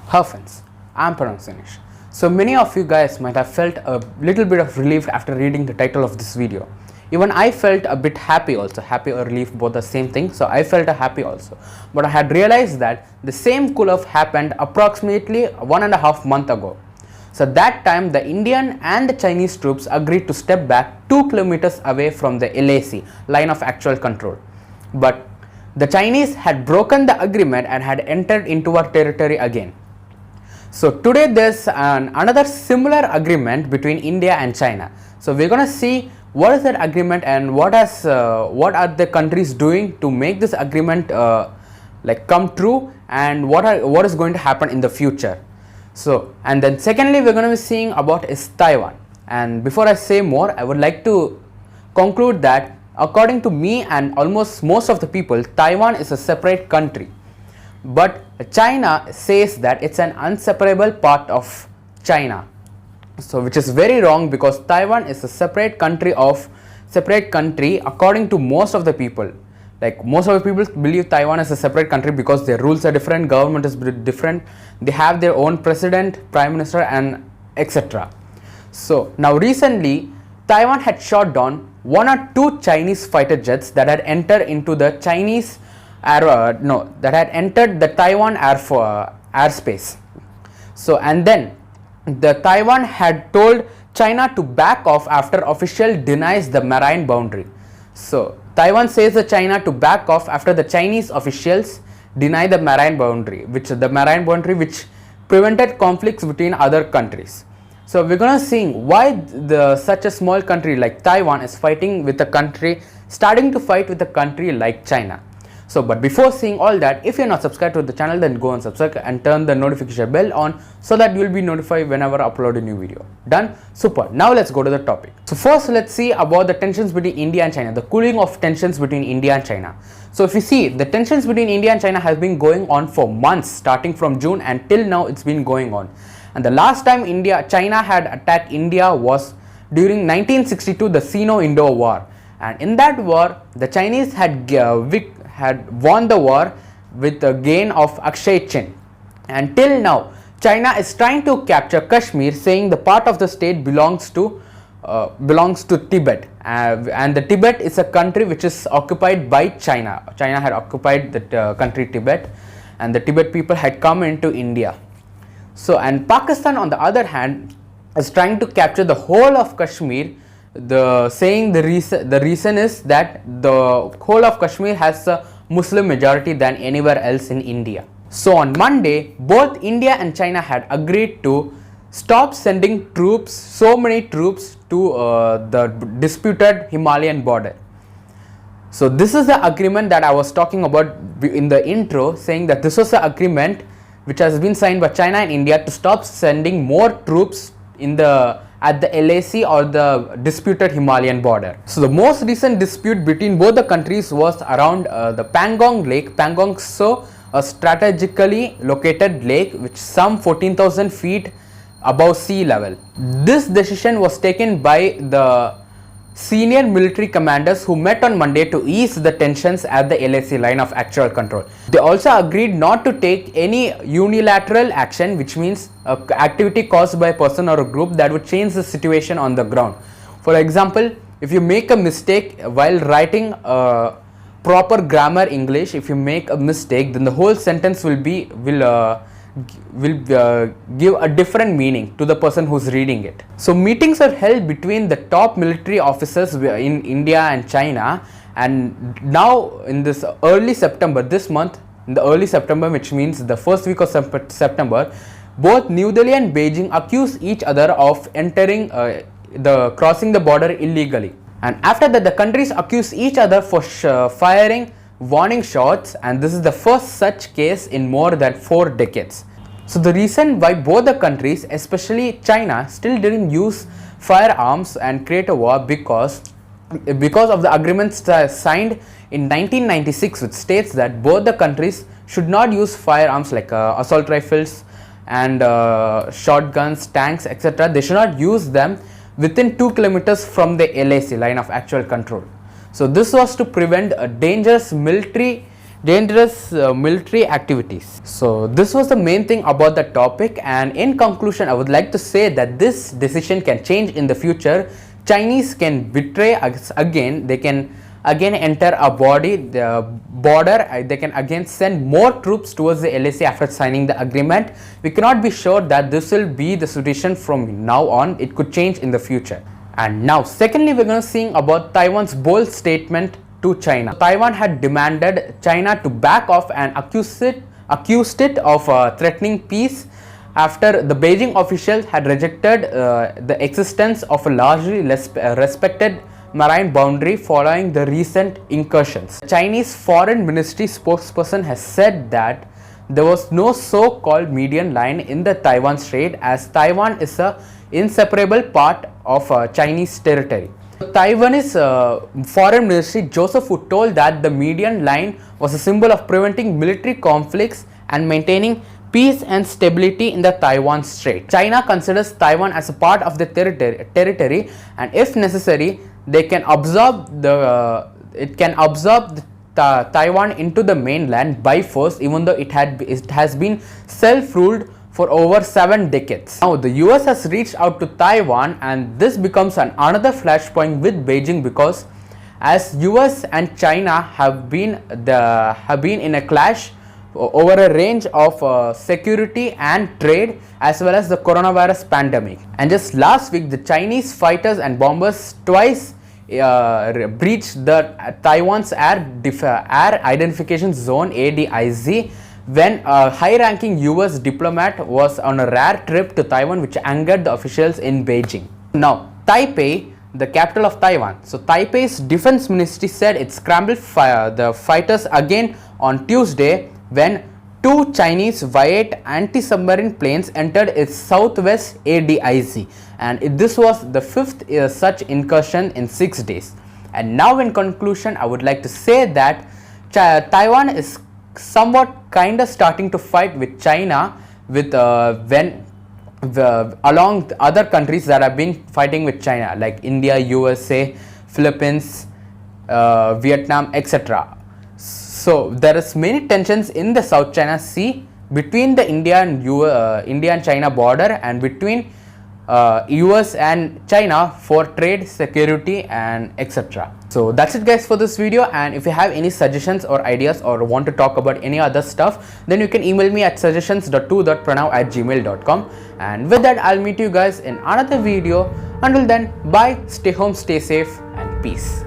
Herfins. I'm Pranavsinish. So many of you guys might have felt a little bit of relief after reading the title of this video. Even I felt a bit happy also. Happy or relief, both the same thing. So I felt happy also. But I had realized that the same cool off happened approximately 1.5 months ago. So that time the Indian and the Chinese troops agreed to step back 2 kilometers away from the LAC, line of actual control. But the Chinese had broken the agreement and had entered into our territory again. So today there's another similar agreement between India and China. So we're gonna see what is that agreement and what are the countries doing to make this agreement come true, and what is going to happen in the future. So, and then secondly we're going to be seeing about is Taiwan. And before I say more, I would like to conclude that according to me and almost most of the people, Taiwan is a separate country. But China says that it's an inseparable part of China. So which is very wrong, because Taiwan is a separate country according to most of the people. Like most of the people believe Taiwan is a separate country because their rules are different, government is different, they have their own president, prime minister and etc. So now recently Taiwan had shot down 1 or 2 Chinese fighter jets that had entered into the the Taiwan airspace. So and then the Taiwan had told China to back off after official denies the marine boundary. So Taiwan says to China to back off after the Chinese officials deny the marine boundary, which prevented conflicts between other countries. So we're gonna see why such a small country like Taiwan is starting to fight with a country like China. So but before seeing all that, if you're not subscribed to the channel, then go and subscribe and turn the notification bell on so that you'll be notified whenever I upload a new video. Done? Super. Now let's go to the topic. So first let's see about the tensions between India and China, the cooling of tensions between India and China. So if you see, the tensions between India and China has been going on for months, starting from June, and till now it's been going on. And the last time China had attacked India was during 1962, the Sino-Indo War. And in that war, the Chinese had won the war with the gain of Akshay Chin. And till now, China is trying to capture Kashmir, saying the part of the state belongs to Tibet. And the Tibet is a country which is occupied by China. China had occupied the country Tibet, and the Tibet people had come into India. So, and Pakistan on the other hand is trying to capture the whole of Kashmir, saying the reason is that the whole of Kashmir has a Muslim majority than anywhere else in India. So on Monday, both India and China had agreed to stop sending so many troops to the disputed Himalayan border. So this is the agreement that I was talking about in the intro, saying that this was the agreement which has been signed by China and India to stop sending more troops at the LAC or the disputed Himalayan border. So the most recent dispute between both the countries was around the Pangong Lake. Pangong, so a strategically located lake which some 14,000 feet above sea level. This decision was taken by the senior military commanders who met on Monday to ease the tensions at the LAC, line of actual control. They also agreed not to take any unilateral action, which means activity caused by a person or a group that would change the situation on the ground. For example, if you make a mistake while writing proper grammar English, if you make a mistake, then the whole sentence will give a different meaning to the person who's reading it. So meetings are held between the top military officers in India and China, and now in this early September, this month, in the early September, which means the first week of September, both New Delhi and Beijing accuse each other of crossing the border illegally. And after that, the countries accuse each other for firing warning shots, and this is the first such case in more than 4 decades. So the reason why both the countries, especially China, still didn't use firearms and create a war because of the agreement signed in 1996, which states that both the countries should not use firearms like assault rifles and shotguns, tanks, etc. They should not use them within 2 kilometers from the LAC, line of actual control. So this was to prevent a dangerous military dangerous military activities. So this was the main thing about the topic, and in conclusion I would like to say that this decision can change in the future. Chinese can betray us again, they can again enter a border, they can again send more troops towards the LAC after signing the agreement. We cannot be sure that this will be the situation from now on. It could change in the future. And now secondly, we're going to see about Taiwan's bold statement to China. Taiwan had demanded China to back off and accused it of threatening peace after the Beijing officials had rejected the existence of a largely respected marine boundary following the recent incursions. The Chinese Foreign Ministry spokesperson has said that there was no so-called median line in the Taiwan Strait, as Taiwan is an inseparable part of Chinese territory. Taiwanese Foreign Ministry Joseph Wu told that the median line was a symbol of preventing military conflicts and maintaining peace and stability in the Taiwan Strait. China considers Taiwan as a part of the territory, and if necessary, they can absorb Taiwan into the mainland by force, even though it has been self-ruled for over 7 decades. Now the US has reached out to Taiwan, and this becomes another flashpoint with Beijing, because as US and China have been in a clash over a range of security and trade, as well as the coronavirus pandemic. And just last week, the Chinese fighters and bombers twice breached the Taiwan's air identification zone (ADIZ) when a high-ranking US diplomat was on a rare trip to Taiwan, which angered the officials in Beijing. Now Taipei, the capital of Taiwan. So Taipei's defense ministry said it scrambled the fighters again on Tuesday when 2 Chinese V-8 anti-submarine planes entered its southwest ADIZ, and this was the 5th such incursion in 6 days. And now in conclusion, I would like to say that Taiwan is somewhat kind of starting to fight with China with along other countries that have been fighting with China, like India, USA, Philippines, Vietnam, etc. So there is many tensions in the South China Sea between the India and China border, and between US and China for trade, security, and etc. So that's it guys for this video, and if you have any suggestions or ideas or want to talk about any other stuff, then you can email me at suggestions.2.pranav@gmail.com. and with that, I'll meet you guys in another video. Until then, bye, stay home, stay safe, and peace.